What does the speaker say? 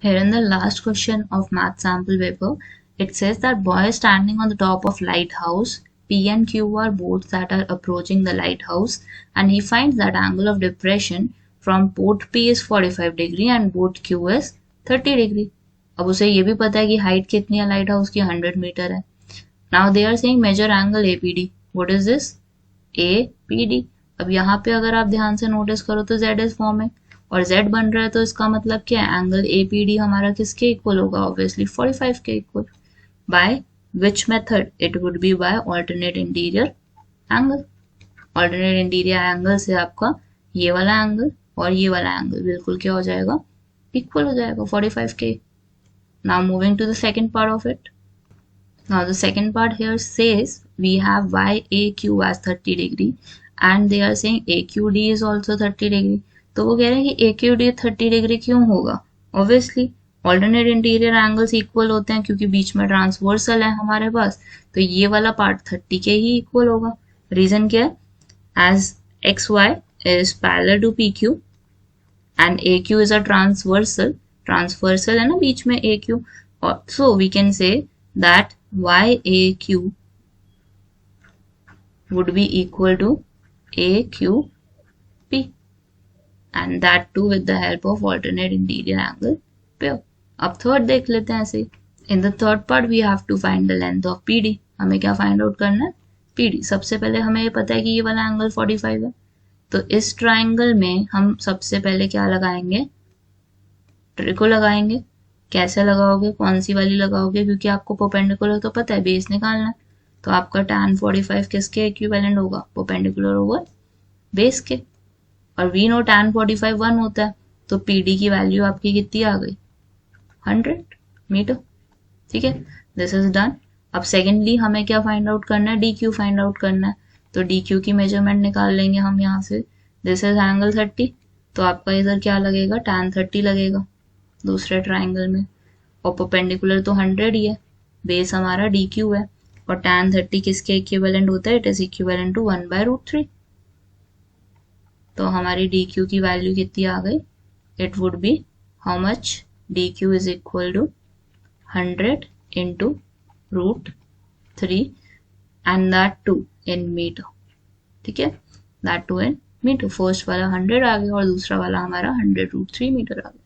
Here in the last question of math sample paper, it says that boy is standing on the top of lighthouse. P and Q are boats that are approaching the lighthouse, and he finds that angle of depression from boat P is 45 degree and boat Q is 30 degree. अब उसे ये भी पता है कि height कितनी है light house की 100 मीटर है. Now they are saying major angle APD. What is this? APD. अब यहाँ पे अगर आप ध्यान से नोटिस करो तो Z इज फॉर्मिंग और Z बन रहा है, तो इसका मतलब क्या है? एंगल APD हमारा किसके इक्वल होगा? ऑब्वियसली 45 के equal. By which method? It would be by alternate interior angle. Alternate interior angle से आपका ये वाला एंगल और ये वाला एंगल बिल्कुल क्या हो जाएगा? इक्वल हो जाएगा 45 के. Now moving to the second part of it. Now the second part here says we have YAQ as 30 degree and they are saying AQD is also 30 degree. तो वो कह रहे हैं कि AQD 30 डिग्री क्यों होगा? Obviously alternate interior angles equal होते हैं क्योंकि बीच में ट्रांसवर्सल है हमारे पास, तो ये वाला पार्ट 30 के ही इक्वल होगा. रीजन क्या है? As XY is parallel to PQ and AQ is a transversal है ना बीच में AQ, और so we can say that YAQ would be equal to AQP and that too with the help of alternate interior angle pair. अब third देख लेते हैं ऐसे. In the third part we have to find the length of PD. हमें क्या find out करना है? PD. सबसे पहले हमें ये पता है कि ये वाला एंगल 45 है, तो इस ट्राइंगल में हम सबसे पहले क्या लगाएंगे? ट्रिको लगाएंगे. कैसे लगाओगे? कौन सी वाली लगाओगे? क्योंकि आपको परपेंडिकुलर तो पता है, बेस निकालना है, तो आपका tan 45 किसके इक्विवेलेंट होगा? परपेंडिकुलर ओवर बेस के. और वी नो tan 45 1 होता है, तो PD की वैल्यू आपकी कितनी आ गई? 100 मीटर. ठीक है, दिस इज डन. अब सेकेंडली हमें क्या फाइंड आउट करना है? DQ फाइंड आउट करना है, तो DQ की मेजरमेंट निकाल लेंगे हम यहाँ से. दिस इज एंगल 30, तो आपका इधर क्या लगेगा? tan 30 लगेगा दूसरे ट्राइंगल में, और परपेंडिकुलर तो 100 ही है, बेस हमारा DQ है, और tan 30 किसके इक्विवेलेंट होता है? It is equivalent to 1/√3. तो हमारी DQ की वैल्यू कितनी आ गई? It would be how much? DQ is equal to 100 into √3 and that too in metre. ठीक है, that too in metre. First वाला 100 आ गया और दूसरा वाला हमारा 100√3 मीटर आ गया.